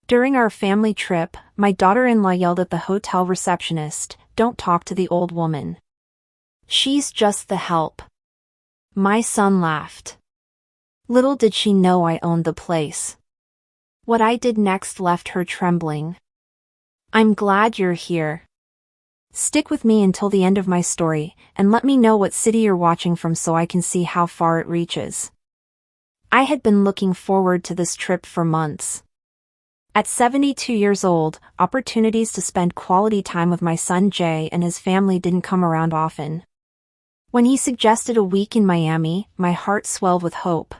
During our family trip, my daughter-in-law yelled at the hotel receptionist, "Don't talk to the old woman. She's just the help." My son laughed. Little did she know I owned the place. What I did next left her trembling. I'm glad you're here. Stick with me until the end of my story, and let me know what city you're watching from so I can see how far it reaches. I had been looking forward to this trip for months. At 72 years old, opportunities to spend quality time with my son Jay and his family didn't come around often. When he suggested a week in Miami, my heart swelled with hope.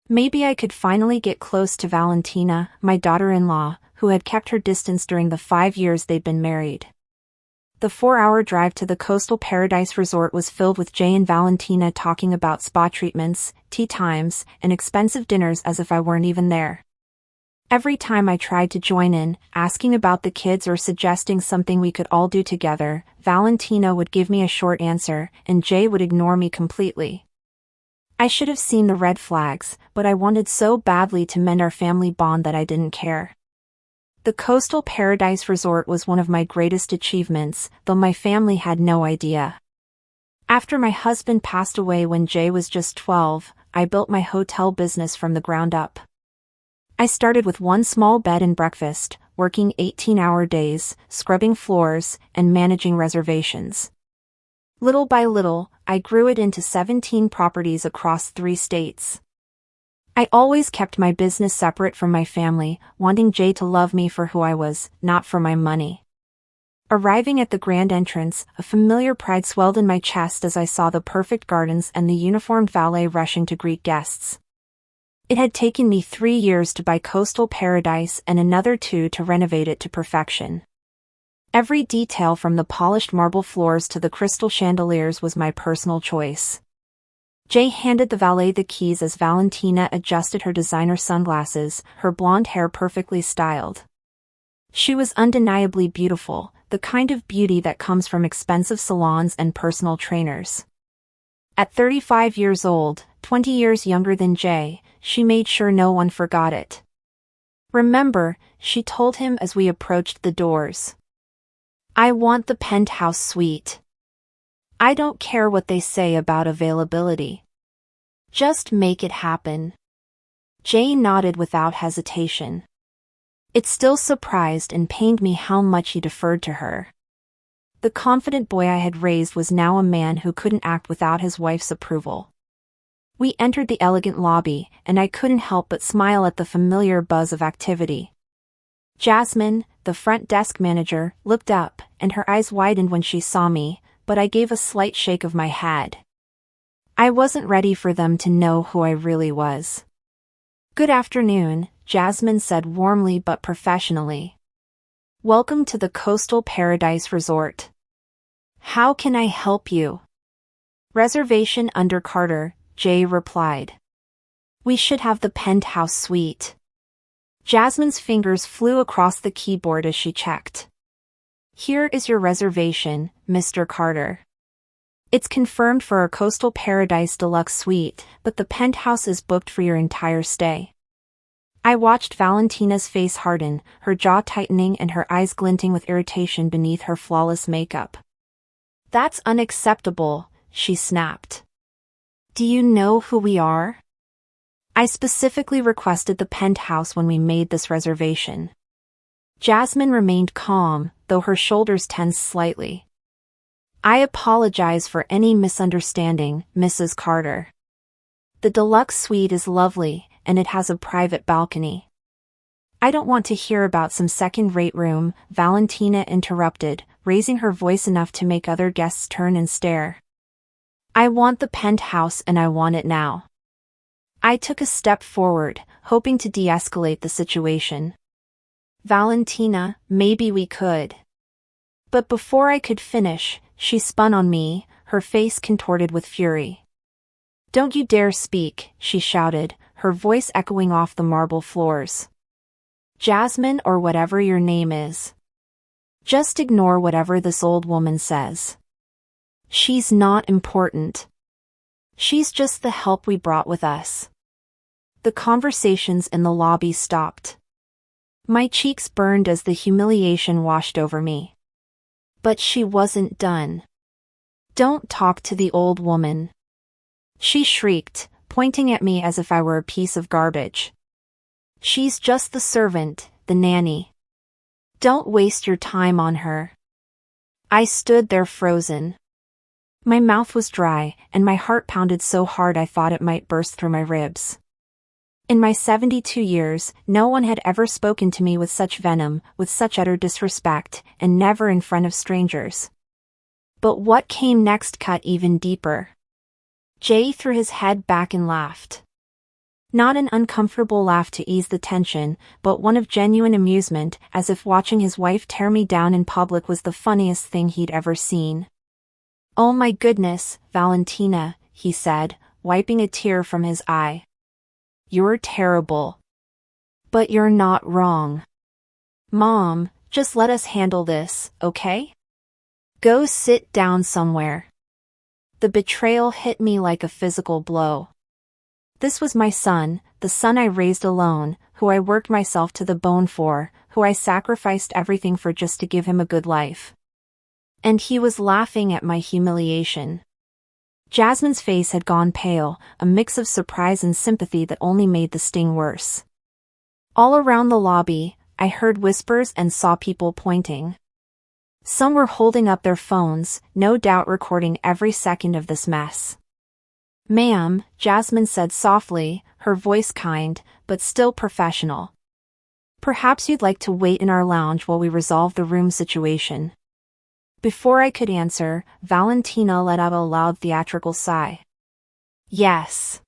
Maybe I could finally get close to Valentina, my daughter-in-law, who had kept her distance during the 5 years they'd been married. The 4-hour drive to the coastal paradise resort was filled with Jay and Valentina talking about spa treatments, tea times, and expensive dinners as if I weren't even there. Every time I tried to join in, asking about the kids or suggesting something we could all do together, Valentina would give me a short answer, and Jay would ignore me completely. I should have seen the red flags, but I wanted so badly to mend our family bond that I didn't care. The coastal paradise resort was one of my greatest achievements, though my family had no idea. After my husband passed away when Jay was just 12, I built my hotel business from the ground up. I started with one small bed and breakfast, working 18-hour days, scrubbing floors, and managing reservations. Little by little, I grew it into 17 properties across 3 states. I always kept my business separate from my family, wanting Jay to love me for who I was, not for my money. Arriving at the grand entrance, a familiar pride swelled in my chest as I saw the perfect gardens and the uniformed valet rushing to greet guests. It had taken me 3 years to buy coastal paradise and another 2 to renovate it to perfection. Every detail from the polished marble floors to the crystal chandeliers was my personal choice. Jay handed the valet the keys as Valentina adjusted her designer sunglasses, her blonde hair perfectly styled. She was undeniably beautiful, the kind of beauty that comes from expensive salons and personal trainers. At 35 years old, 20 years younger than Jay, she made sure no one forgot it. "Remember," she told him as we approached the doors. "I want the penthouse suite. I don't care what they say about availability. Just make it happen." Jay nodded without hesitation. It still surprised and pained me how much he deferred to her. The confident boy I had raised was now a man who couldn't act without his wife's approval. We entered the elegant lobby, and I couldn't help but smile at the familiar buzz of activity. Jasmine, the front desk manager, looked up, and her eyes widened when she saw me, but I gave a slight shake of my head. I wasn't ready for them to know who I really was. "Good afternoon," Jasmine said warmly but professionally. "Welcome to the Coastal Paradise Resort. How can I help you?" "Reservation under Carter," Jay replied. "We should have the penthouse suite." Jasmine's fingers flew across the keyboard as she checked. "Here is your reservation, Mr. Carter. It's confirmed for a Coastal Paradise Deluxe Suite, but the penthouse is booked for your entire stay." I watched Valentina's face harden, her jaw tightening and her eyes glinting with irritation beneath her flawless makeup. "That's unacceptable," she snapped. "Do you know who we are? I specifically requested the penthouse when we made this reservation." Jasmine remained calm, though her shoulders tensed slightly. "I apologize for any misunderstanding, Mrs. Carter. The deluxe suite is lovely, and it has a private balcony." "I don't want to hear about some second-rate room," Valentina interrupted, raising her voice enough to make other guests turn and stare. "I want the penthouse and I want it now." I took a step forward, hoping to de-escalate the situation. "Valentina, maybe we could." But before I could finish, she spun on me, her face contorted with fury. "Don't you dare speak," she shouted, her voice echoing off the marble floors. "Jasmine or whatever your name is. Just ignore whatever this old woman says. She's not important. She's just the help we brought with us." The conversations in the lobby stopped. My cheeks burned as the humiliation washed over me. But she wasn't done. "Don't talk to the old woman," she shrieked, pointing at me as if I were a piece of garbage. "She's just the servant, the nanny. Don't waste your time on her." I stood there frozen. My mouth was dry, and my heart pounded so hard I thought it might burst through my ribs. In my 72 years, no one had ever spoken to me with such venom, with such utter disrespect, and never in front of strangers. But what came next cut even deeper. Jay threw his head back and laughed. Not an uncomfortable laugh to ease the tension, but one of genuine amusement, as if watching his wife tear me down in public was the funniest thing he'd ever seen. "Oh my goodness, Valentina," he said, wiping a tear from his eye. "You're terrible. But you're not wrong. Mom, just let us handle this, okay? Go sit down somewhere." The betrayal hit me like a physical blow. This was my son, the son I raised alone, who I worked myself to the bone for, who I sacrificed everything for just to give him a good life. And he was laughing at my humiliation. Jasmine's face had gone pale, a mix of surprise and sympathy that only made the sting worse. All around the lobby, I heard whispers and saw people pointing. Some were holding up their phones, no doubt recording every second of this mess. "Ma'am," Jasmine said softly, her voice kind, but still professional. "Perhaps you'd like to wait in our lounge while we resolve the room situation." Before I could answer, Valentina let out a loud theatrical sigh. "Yes.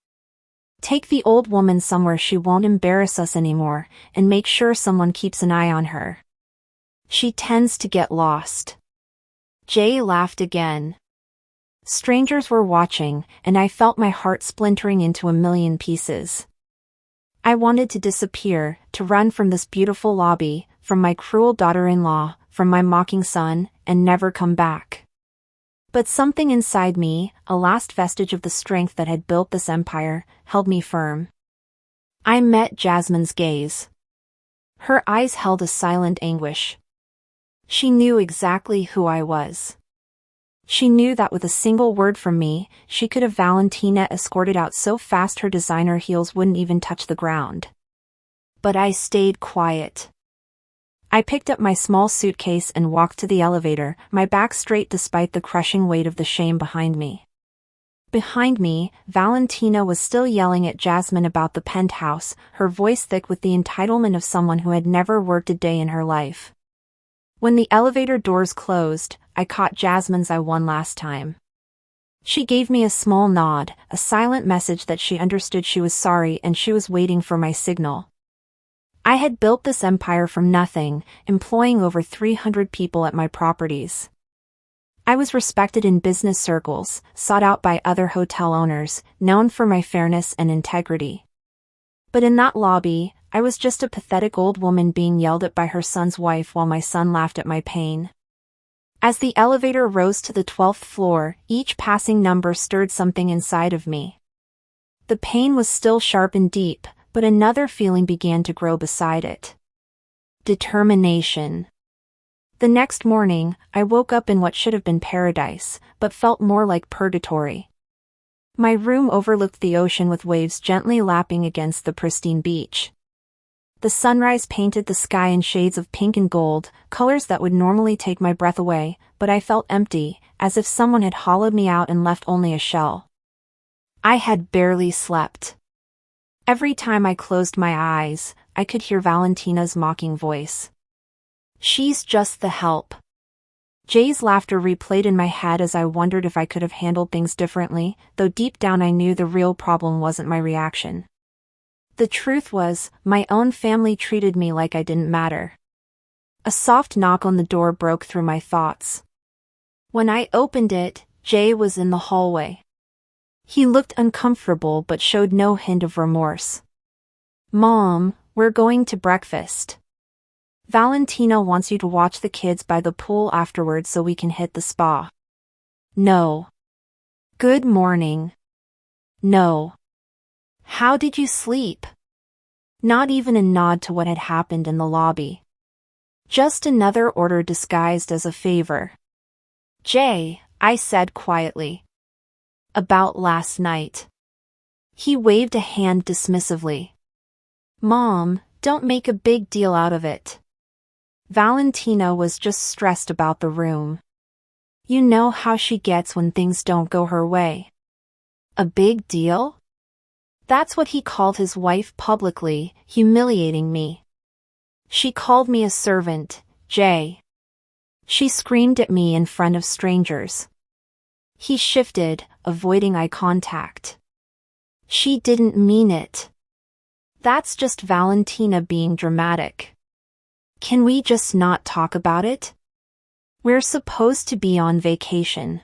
Take the old woman somewhere she won't embarrass us anymore, and make sure someone keeps an eye on her. She tends to get lost." Jay laughed again. Strangers were watching, and I felt my heart splintering into a million pieces. I wanted to disappear, to run from this beautiful lobby, from my cruel daughter-in-law, from my mocking son, and never come back. But something inside me, a last vestige of the strength that had built this empire, held me firm. I met Jasmine's gaze. Her eyes held a silent anguish. She knew exactly who I was. She knew that with a single word from me, she could have Valentina escorted out so fast her designer heels wouldn't even touch the ground. But I stayed quiet. I picked up my small suitcase and walked to the elevator, my back straight despite the crushing weight of the shame behind me. Behind me, Valentina was still yelling at Jasmine about the penthouse, her voice thick with the entitlement of someone who had never worked a day in her life. When the elevator doors closed, I caught Jasmine's eye one last time. She gave me a small nod, a silent message that she understood she was sorry and she was waiting for my signal. I had built this empire from nothing, employing over 300 people at my properties. I was respected in business circles, sought out by other hotel owners, known for my fairness and integrity. But in that lobby, I was just a pathetic old woman being yelled at by her son's wife while my son laughed at my pain. As the elevator rose to the 12th floor, each passing number stirred something inside of me. The pain was still sharp and deep, but another feeling began to grow beside it. Determination. The next morning, I woke up in what should have been paradise, but felt more like purgatory. My room overlooked the ocean with waves gently lapping against the pristine beach. The sunrise painted the sky in shades of pink and gold, colors that would normally take my breath away, but I felt empty, as if someone had hollowed me out and left only a shell. I had barely slept. Every time I closed my eyes, I could hear Valentina's mocking voice. "She's just the help." Jay's laughter replayed in my head as I wondered if I could have handled things differently, though deep down I knew the real problem wasn't my reaction. The truth was, my own family treated me like I didn't matter. A soft knock on the door broke through my thoughts. When I opened it, Jay was in the hallway. He looked uncomfortable but showed no hint of remorse. "Mom, we're going to breakfast. Valentina wants you to watch the kids by the pool afterwards so we can hit the spa." "No." "Good morning." "No." "How did you sleep?" Not even a nod to what had happened in the lobby. Just another order disguised as a favor. Jay, I said quietly. About last night. He waved a hand dismissively. Mom, don't make a big deal out of it. Valentina was just stressed about the room. You know how she gets when things don't go her way. A big deal? That's what he called his wife publicly, humiliating me. She called me a servant, Jay. She screamed at me in front of strangers. He shifted, avoiding eye contact. She didn't mean it. That's just Valentina being dramatic. Can we just not talk about it? We're supposed to be on vacation.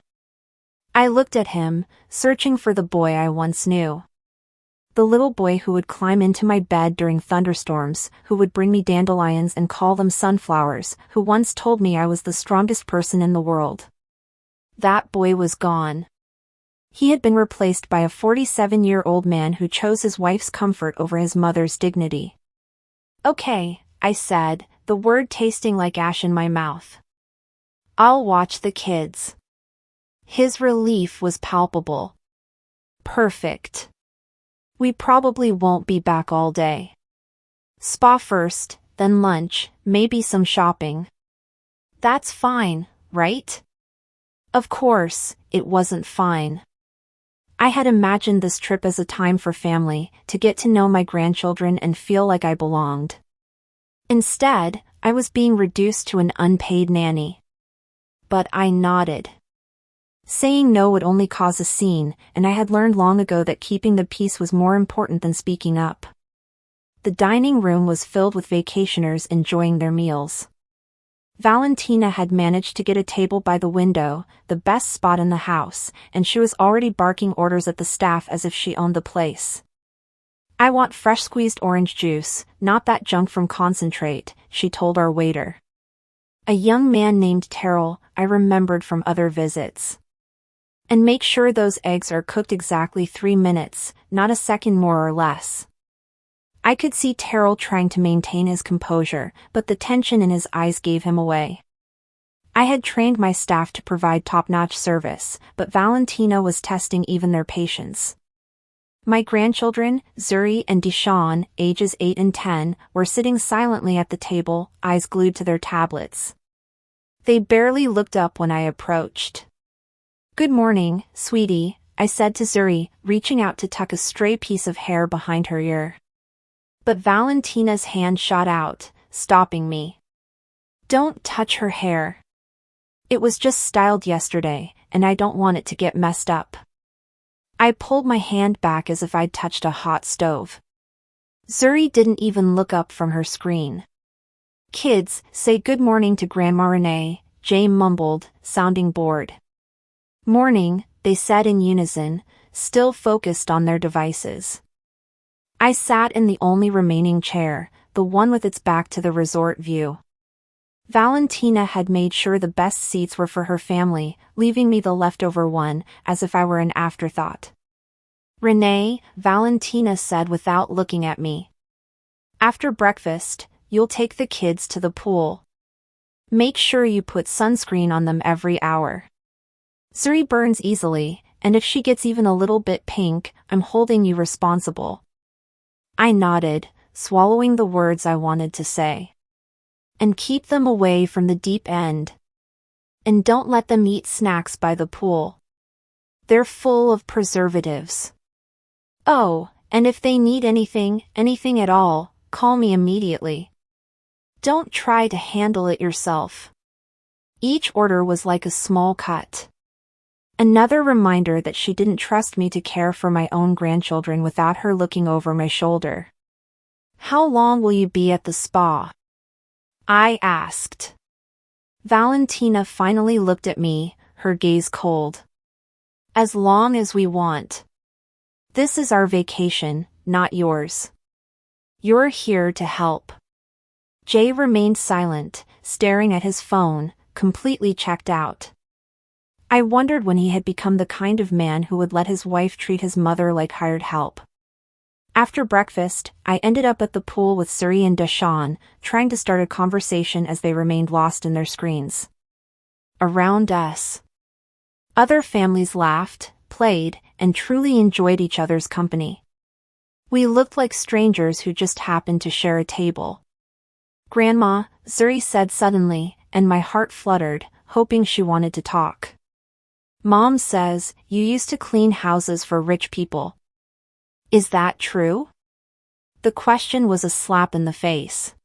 I looked at him, searching for the boy I once knew. The little boy who would climb into my bed during thunderstorms, who would bring me dandelions and call them sunflowers, who once told me I was the strongest person in the world. That boy was gone. He had been replaced by a 47-year-old man who chose his wife's comfort over his mother's dignity. Okay, I said, the word tasting like ash in my mouth. I'll watch the kids. His relief was palpable. Perfect. We probably won't be back all day. Spa first, then lunch, maybe some shopping. That's fine, right? Of course, it wasn't fine. I had imagined this trip as a time for family, to get to know my grandchildren and feel like I belonged. Instead, I was being reduced to an unpaid nanny. But I nodded. Saying no would only cause a scene, and I had learned long ago that keeping the peace was more important than speaking up. The dining room was filled with vacationers enjoying their meals. Valentina had managed to get a table by the window, the best spot in the house, and she was already barking orders at the staff as if she owned the place. I want fresh squeezed orange juice, not that junk from concentrate, she told our waiter. A young man named Terrell, I remembered from other visits. And make sure those eggs are cooked exactly 3 minutes, not a second more or less. I could see Terrell trying to maintain his composure, but the tension in his eyes gave him away. I had trained my staff to provide top-notch service, but Valentina was testing even their patience. My grandchildren, Zuri and Deshawn, ages 8 and 10, were sitting silently at the table, eyes glued to their tablets. They barely looked up when I approached. Good morning, sweetie, I said to Zuri, reaching out to tuck a stray piece of hair behind her ear. But Valentina's hand shot out, stopping me. Don't touch her hair. It was just styled yesterday, and I don't want it to get messed up. I pulled my hand back as if I'd touched a hot stove. Zuri didn't even look up from her screen. Kids, say good morning to Grandma Renee, Jay mumbled, sounding bored. Morning, they said in unison, still focused on their devices. I sat in the only remaining chair, the one with its back to the resort view. Valentina had made sure the best seats were for her family, leaving me the leftover one, as if I were an afterthought. Renee, Valentina said without looking at me. After breakfast, you'll take the kids to the pool. Make sure you put sunscreen on them every hour. Zuri burns easily, and if she gets even a little bit pink, I'm holding you responsible. I nodded, swallowing the words I wanted to say. And keep them away from the deep end. And don't let them eat snacks by the pool. They're full of preservatives. Oh, and if they need anything at all, call me immediately. Don't try to handle it yourself. Each order was like a small cut. Another reminder that she didn't trust me to care for my own grandchildren without her looking over my shoulder. How long will you be at the spa? I asked. Valentina finally looked at me, her gaze cold. As long as we want. This is our vacation, not yours. You're here to help. Jay remained silent, staring at his phone, completely checked out. I wondered when he had become the kind of man who would let his wife treat his mother like hired help. After breakfast, I ended up at the pool with Suri and Deshawn, trying to start a conversation as they remained lost in their screens. Around us, other families laughed, played, and truly enjoyed each other's company. We looked like strangers who just happened to share a table. "Grandma," Zuri said suddenly, and my heart fluttered, hoping she wanted to talk. "Mom says you used to clean houses for rich people. Is that true?" The question was a slap in the face.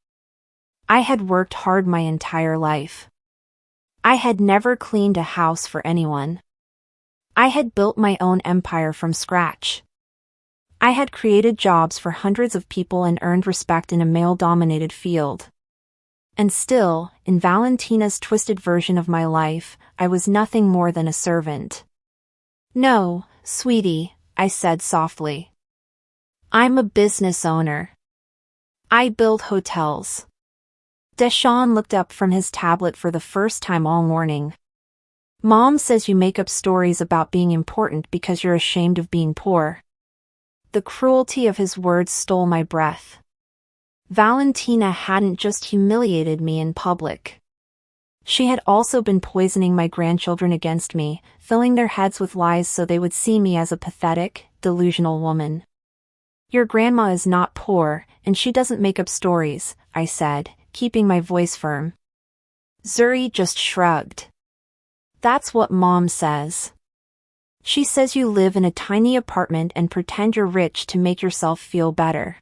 I had worked hard my entire life. I had never cleaned a house for anyone. I had built my own empire from scratch. I had created jobs for hundreds of people and earned respect in a male-dominated field. And still, in Valentina's twisted version of my life, I was nothing more than a servant. "No, sweetie," I said softly. "I'm a business owner. I build hotels." Deshawn looked up from his tablet for the first time all morning. "Mom says you make up stories about being important because you're ashamed of being poor." The cruelty of his words stole my breath. Valentina hadn't just humiliated me in public. She had also been poisoning my grandchildren against me, filling their heads with lies so they would see me as a pathetic, delusional woman. "Your grandma is not poor, and she doesn't make up stories," I said, keeping my voice firm. Zuri just shrugged. "That's what Mom says. She says you live in a tiny apartment and pretend you're rich to make yourself feel better.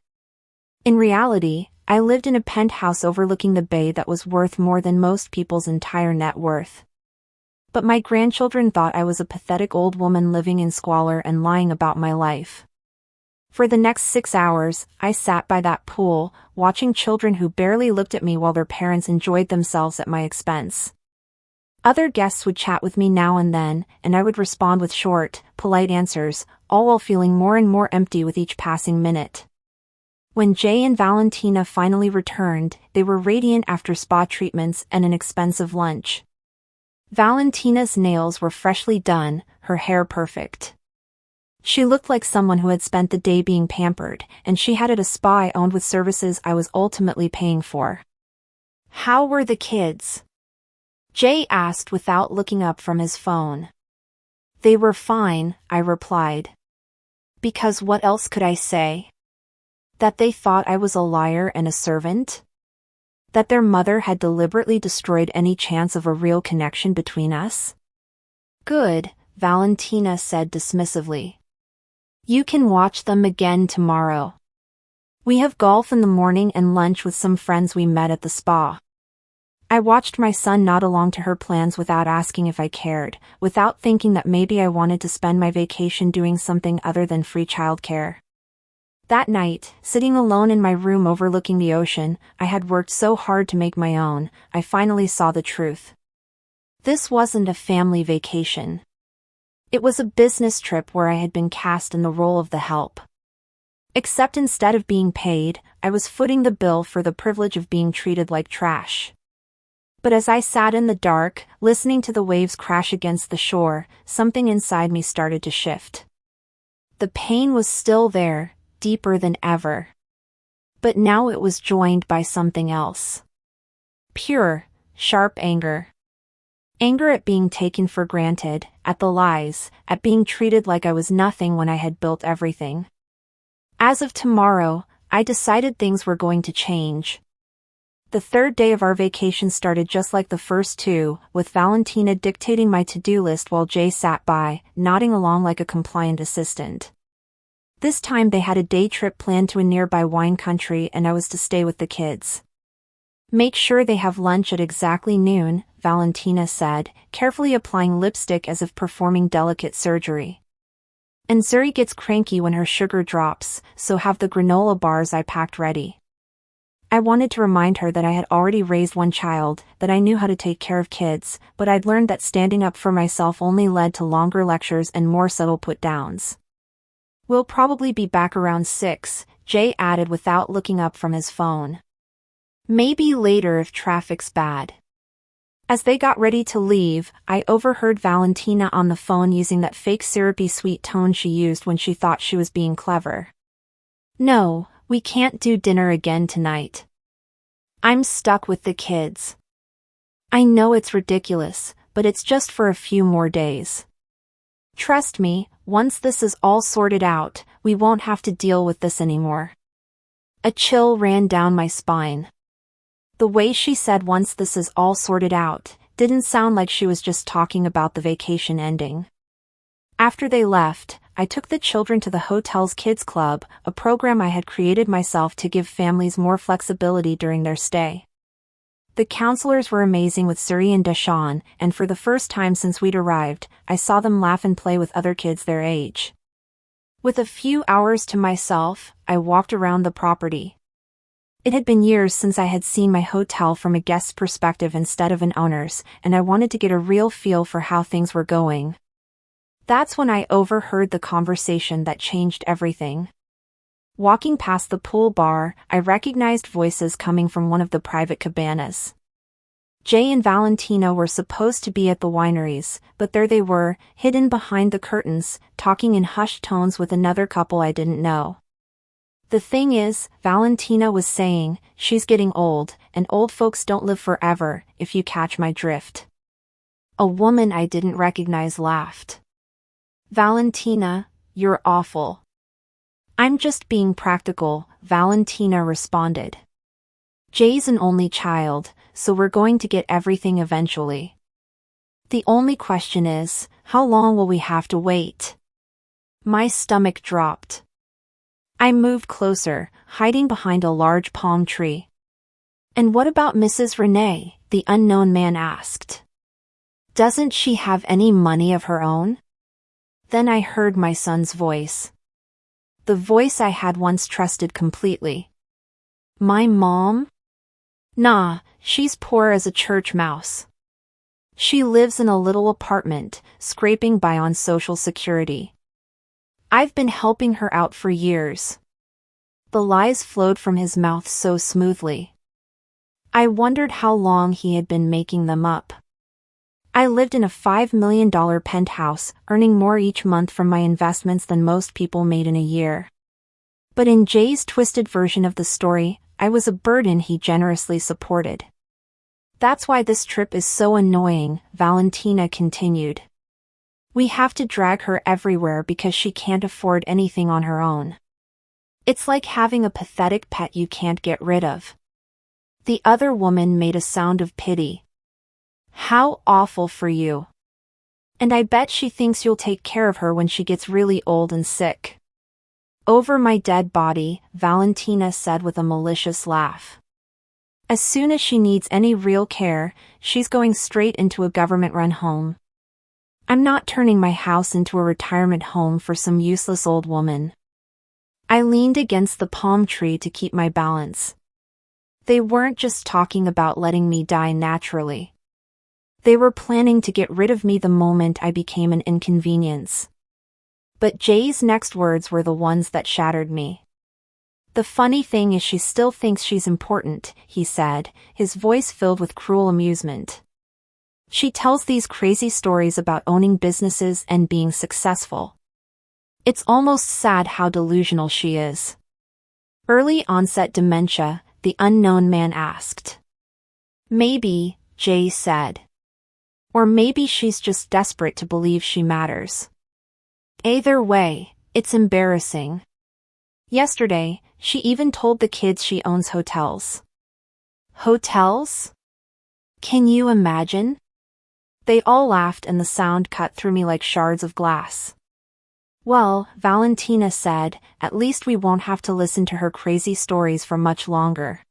In reality, I lived in a penthouse overlooking the bay that was worth more than most people's entire net worth. But my grandchildren thought I was a pathetic old woman living in squalor and lying about my life." For the next 6 hours, I sat by that pool, watching children who barely looked at me while their parents enjoyed themselves at my expense. Other guests would chat with me now and then, and I would respond with short, polite answers, all while feeling more and more empty with each passing minute. When Jay and Valentina finally returned, they were radiant after spa treatments and an expensive lunch. Valentina's nails were freshly done, her hair perfect. She looked like someone who had spent the day being pampered, and she had at a spa I owned with services I was ultimately paying for. "How were the kids?" Jay asked without looking up from his phone. "They were fine," I replied. Because what else could I say? That they thought I was a liar and a servant? That their mother had deliberately destroyed any chance of a real connection between us? "Good," Valentina said dismissively. "You can watch them again tomorrow. We have golf in the morning and lunch with some friends we met at the spa." I watched my son nod along to her plans without asking if I cared, without thinking that maybe I wanted to spend my vacation doing something other than free childcare. That night, sitting alone in my room overlooking the ocean I had worked so hard to make my own, I finally saw the truth. This wasn't a family vacation. It was a business trip where I had been cast in the role of the help. Except instead of being paid, I was footing the bill for the privilege of being treated like trash. But as I sat in the dark, listening to the waves crash against the shore, something inside me started to shift. The pain was still there, deeper than ever. But now it was joined by something else. Pure, sharp anger. Anger at being taken for granted, at the lies, at being treated like I was nothing when I had built everything. As of tomorrow, I decided things were going to change. The third day of our vacation started just like the first two, with Valentina dictating my to-do list while Jay sat by, nodding along like a compliant assistant. This time they had a day trip planned to a nearby wine country and I was to stay with the kids. "Make sure they have lunch at exactly noon," Valentina said, carefully applying lipstick as if performing delicate surgery. "And Zuri gets cranky when her sugar drops, so have the granola bars I packed ready." I wanted to remind her that I had already raised one child, that I knew how to take care of kids, but I'd learned that standing up for myself only led to longer lectures and more subtle put-downs. "We'll probably be back around 6, Jay added without looking up from his phone. "Maybe later if traffic's bad." As they got ready to leave, I overheard Valentina on the phone using that fake syrupy sweet tone she used when she thought she was being clever. No, we can't do dinner again tonight. I'm stuck with the kids. I know it's ridiculous, but it's just for a few more days. Trust me, once this is all sorted out, we won't have to deal with this anymore. A chill ran down my spine. The way she said once this is all sorted out didn't sound like she was just talking about the vacation ending. After they left, I took the children to the hotel's kids club, a program I had created myself to give families more flexibility during their stay. The counselors were amazing with Suri and Deshawn, and for the first time since we'd arrived, I saw them laugh and play with other kids their age. With a few hours to myself, I walked around the property. It had been years since I had seen my hotel from a guest's perspective instead of an owner's, and I wanted to get a real feel for how things were going. That's when I overheard the conversation that changed everything. Walking past the pool bar, I recognized voices coming from one of the private cabanas. Jay and Valentina were supposed to be at the wineries, but there they were, hidden behind the curtains, talking in hushed tones with another couple I didn't know. The thing is, Valentina was saying, she's getting old, and old folks don't live forever, if you catch my drift. A woman I didn't recognize laughed. Valentina, you're awful. I'm just being practical, Valentina responded. Jay's an only child, so we're going to get everything eventually. The only question is, how long will we have to wait? My stomach dropped. I moved closer, hiding behind a large palm tree. And what about Mrs. Renee? The unknown man asked. Doesn't she have any money of her own? Then I heard my son's voice. The voice I had once trusted completely. My mom? Nah, she's poor as a church mouse. She lives in a little apartment, scraping by on Social Security. I've been helping her out for years. The lies flowed from his mouth so smoothly. I wondered how long he had been making them up. I lived in a $5 million penthouse, earning more each month from my investments than most people made in a year. But in Jay's twisted version of the story, I was a burden he generously supported. That's why this trip is so annoying, Valentina continued. We have to drag her everywhere because she can't afford anything on her own. It's like having a pathetic pet you can't get rid of. The other woman made a sound of pity. How awful for you. And I bet she thinks you'll take care of her when she gets really old and sick. Over my dead body, Valentina said with a malicious laugh. As soon as she needs any real care, she's going straight into a government-run home. I'm not turning my house into a retirement home for some useless old woman. I leaned against the palm tree to keep my balance. They weren't just talking about letting me die naturally. They were planning to get rid of me the moment I became an inconvenience. But Jay's next words were the ones that shattered me. The funny thing is she still thinks she's important, he said, his voice filled with cruel amusement. She tells these crazy stories about owning businesses and being successful. It's almost sad how delusional she is. Early onset dementia, the unknown man asked. Maybe, Jay said. Or maybe she's just desperate to believe she matters. Either way, it's embarrassing. Yesterday, she even told the kids she owns hotels. Hotels? Can you imagine? They all laughed and the sound cut through me like shards of glass. Well, Valentina said, at least we won't have to listen to her crazy stories for much longer.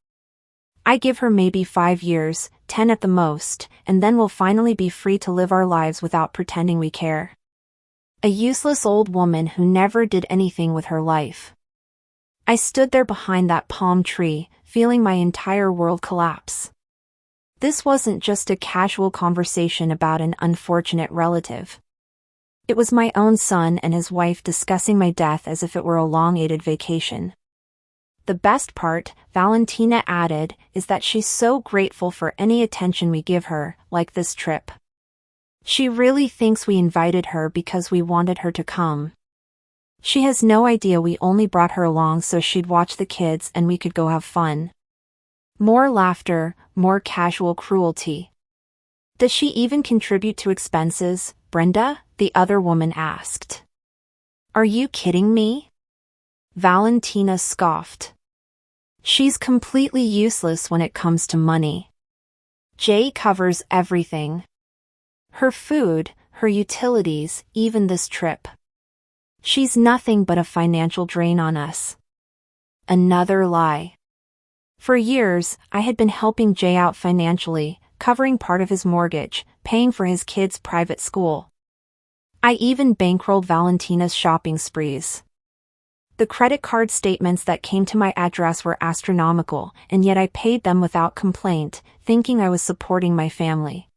I give her maybe 5 years, 10 at the most, and then we'll finally be free to live our lives without pretending we care. A useless old woman who never did anything with her life. I stood there behind that palm tree, feeling my entire world collapse. This wasn't just a casual conversation about an unfortunate relative. It was my own son and his wife discussing my death as if it were a long-awaited vacation. The best part, Valentina added, is that she's so grateful for any attention we give her, like this trip. She really thinks we invited her because we wanted her to come. She has no idea we only brought her along so she'd watch the kids and we could go have fun. More laughter, more casual cruelty. Does she even contribute to expenses, Brenda? The other woman asked. Are you kidding me? Valentina scoffed. She's completely useless when it comes to money. Jay covers everything. Her food, her utilities, even this trip. She's nothing but a financial drain on us. Another lie. For years, I had been helping Jay out financially, covering part of his mortgage, paying for his kids' private school. I even bankrolled Valentina's shopping sprees. The credit card statements that came to my address were astronomical, and yet I paid them without complaint, thinking I was supporting my family.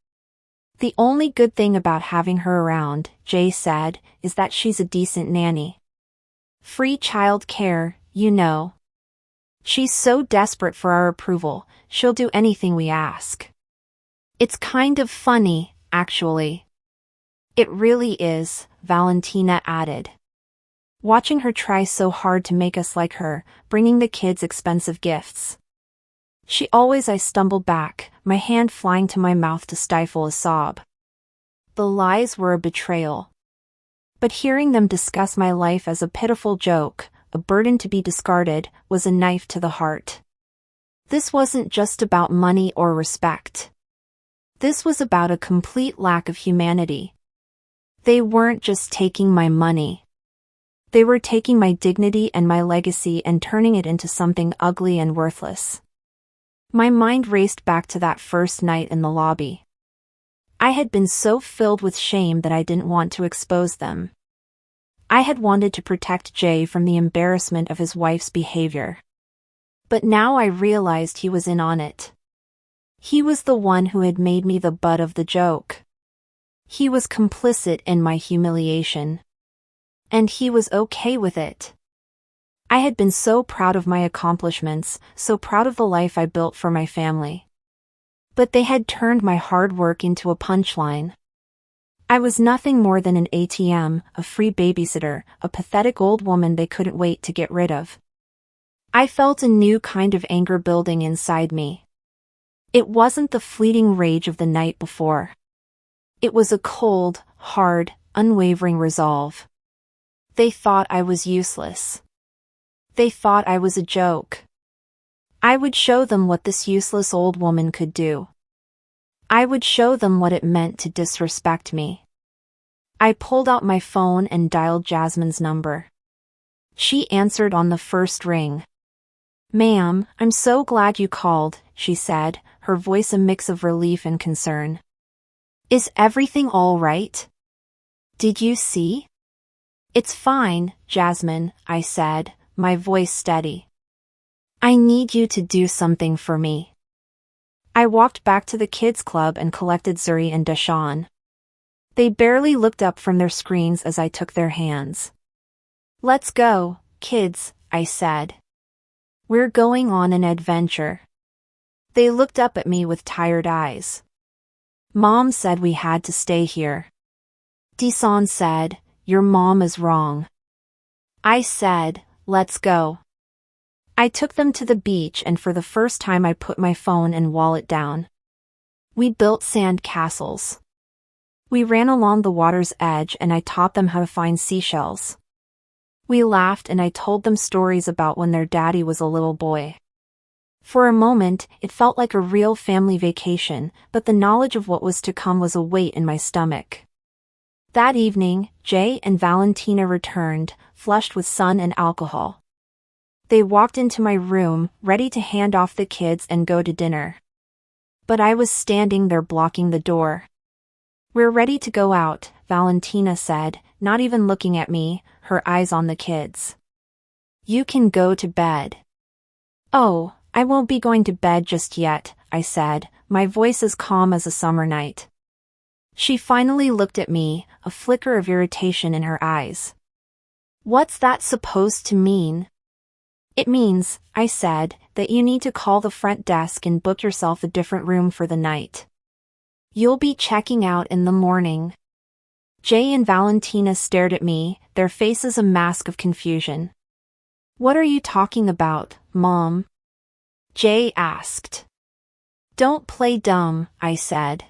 The only good thing about having her around, Jay said, is that she's a decent nanny. Free child care, you know. She's so desperate for our approval, she'll do anything we ask. It's kind of funny, actually. It really is, Valentina added. Watching her try so hard to make us like her, bringing the kids expensive gifts. I stumbled back, my hand flying to my mouth to stifle a sob. The lies were a betrayal. But hearing them discuss my life as a pitiful joke, a burden to be discarded, was a knife to the heart. This wasn't just about money or respect. This was about a complete lack of humanity. They weren't just taking my money. They were taking my dignity and my legacy and turning it into something ugly and worthless. My mind raced back to that first night in the lobby. I had been so filled with shame that I didn't want to expose them. I had wanted to protect Jay from the embarrassment of his wife's behavior. But now I realized he was in on it. He was the one who had made me the butt of the joke. He was complicit in my humiliation. And he was okay with it. I had been so proud of my accomplishments, so proud of the life I built for my family. But they had turned my hard work into a punchline. I was nothing more than an ATM, a free babysitter, a pathetic old woman they couldn't wait to get rid of. I felt a new kind of anger building inside me. It wasn't the fleeting rage of the night before. It was a cold, hard, unwavering resolve. They thought I was useless. They thought I was a joke. I would show them what this useless old woman could do. I would show them what it meant to disrespect me. I pulled out my phone and dialed Jasmine's number. She answered on the first ring. "Ma'am, I'm so glad you called," she said, her voice a mix of relief and concern. "Is everything all right? Did you see?" "It's fine, Jasmine," I said, my voice steady. "I need you to do something for me." I walked back to the kids' club and collected Zuri and Deshawn. They barely looked up from their screens as I took their hands. "Let's go, kids," I said. "We're going on an adventure." They looked up at me with tired eyes. "Mom said we had to stay here." Desan said, "Your mom is wrong." I said, "Let's go." I took them to the beach and for the first time I put my phone and wallet down. We built sand castles. We ran along the water's edge and I taught them how to find seashells. We laughed and I told them stories about when their daddy was a little boy. For a moment, it felt like a real family vacation, but the knowledge of what was to come was a weight in my stomach. That evening, Jay and Valentina returned, flushed with sun and alcohol. They walked into my room, ready to hand off the kids and go to dinner. But I was standing there blocking the door. "We're ready to go out," Valentina said, not even looking at me, her eyes on the kids. "You can go to bed." "Oh, I won't be going to bed just yet," I said, my voice as calm as a summer night. She finally looked at me, a flicker of irritation in her eyes. "What's that supposed to mean?" "It means," I said, "that you need to call the front desk and book yourself a different room for the night. You'll be checking out in the morning." Jay and Valentina stared at me, their faces a mask of confusion. "What are you talking about, Mom?" Jay asked. "Don't play dumb," I said.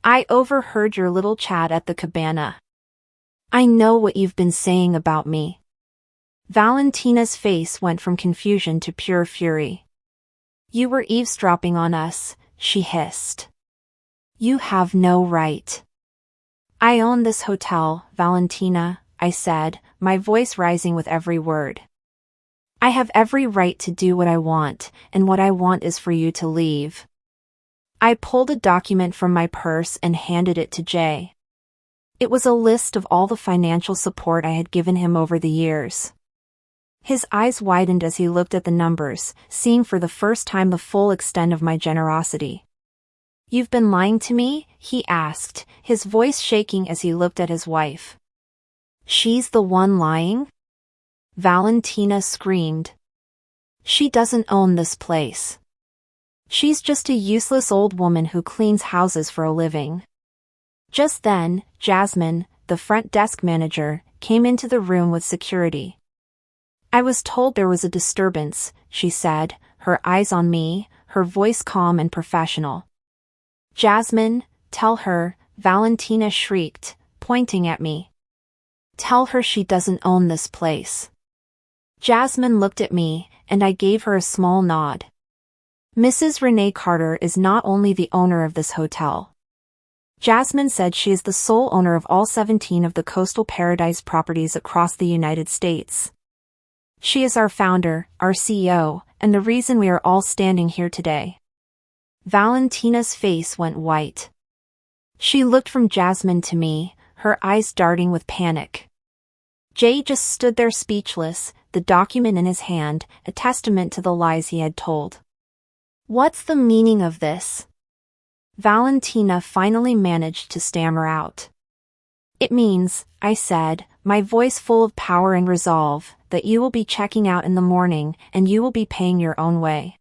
"I overheard your little chat at the cabana. I know what you've been saying about me." Valentina's face went from confusion to pure fury. "You were eavesdropping on us," she hissed. "You have no right." "I own this hotel, Valentina," I said, my voice rising with every word. "I have every right to do what I want, and what I want is for you to leave." I pulled a document from my purse and handed it to Jay. It was a list of all the financial support I had given him over the years. His eyes widened as he looked at the numbers, seeing for the first time the full extent of my generosity. "You've been lying to me?" he asked, his voice shaking as he looked at his wife. "She's the one lying?" Valentina screamed. "She doesn't own this place. She's just a useless old woman who cleans houses for a living." Just then, Jasmine, the front desk manager, came into the room with security. "I was told there was a disturbance," she said, her eyes on me, her voice calm and professional. "Jasmine, tell her," Valentina shrieked, pointing at me. "Tell her she doesn't own this place." Jasmine looked at me, and I gave her a small nod. "Mrs. Renee Carter is not only the owner of this hotel. Jasmine said she is the sole owner of all 17 of the Coastal Paradise properties across the United States. She is our founder, our CEO, and the reason we are all standing here today." Valentina's face went white. She looked from Jasmine to me, her eyes darting with panic. Jay just stood there speechless, the document in his hand, a testament to the lies he had told. "What's the meaning of this?" Valentina finally managed to stammer out. "It means," I said, my voice full of power and resolve, "that you will be checking out in the morning, and you will be paying your own way.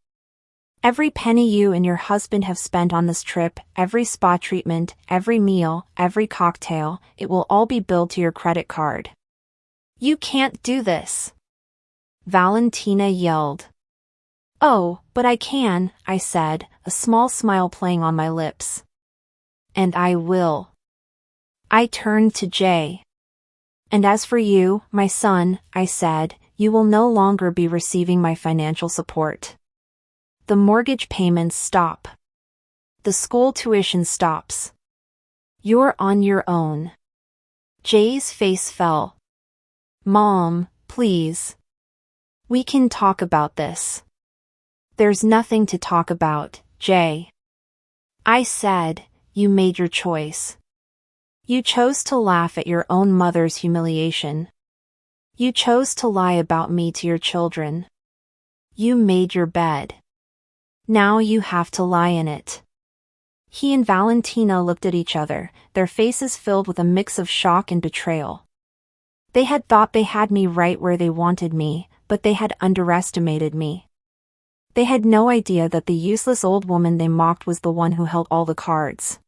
Every penny you and your husband have spent on this trip, every spa treatment, every meal, every cocktail, it will all be billed to your credit card." "You can't do this!" Valentina yelled. "Oh, but I can," I said, a small smile playing on my lips. "And I will." I turned to Jay. "And as for you, my son," I said, "you will no longer be receiving my financial support. The mortgage payments stop. The school tuition stops. You're on your own." Jay's face fell. "Mom, please. We can talk about this." "There's nothing to talk about, Jay." I said, "You made your choice. You chose to laugh at your own mother's humiliation. You chose to lie about me to your children. You made your bed. Now you have to lie in it." He and Valentina looked at each other, their faces filled with a mix of shock and betrayal. They had thought they had me right where they wanted me, but they had underestimated me. They had no idea that the useless old woman they mocked was the one who held all the cards.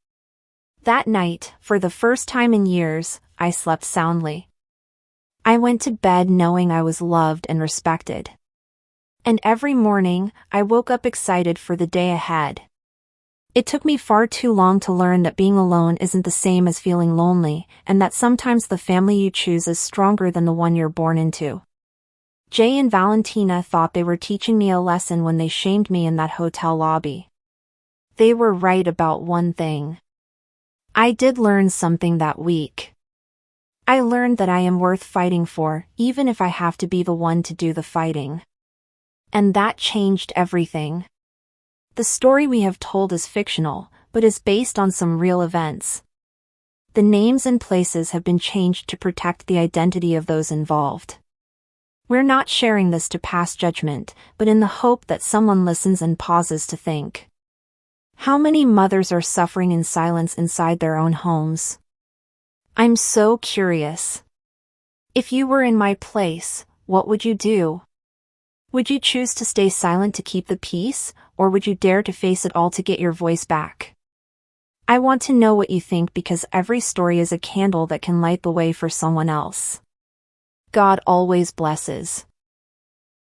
That night, for the first time in years, I slept soundly. I went to bed knowing I was loved and respected. And every morning, I woke up excited for the day ahead. It took me far too long to learn that being alone isn't the same as feeling lonely, and that sometimes the family you choose is stronger than the one you're born into. Jay and Valentina thought they were teaching me a lesson when they shamed me in that hotel lobby. They were right about one thing. I did learn something that week. I learned that I am worth fighting for, even if I have to be the one to do the fighting. And that changed everything. The story we have told is fictional, but is based on some real events. The names and places have been changed to protect the identity of those involved. We're not sharing this to pass judgment, but in the hope that someone listens and pauses to think. How many mothers are suffering in silence inside their own homes? I'm so curious. If you were in my place, what would you do? Would you choose to stay silent to keep the peace, or would you dare to face it all to get your voice back? I want to know what you think because every story is a candle that can light the way for someone else. God always blesses.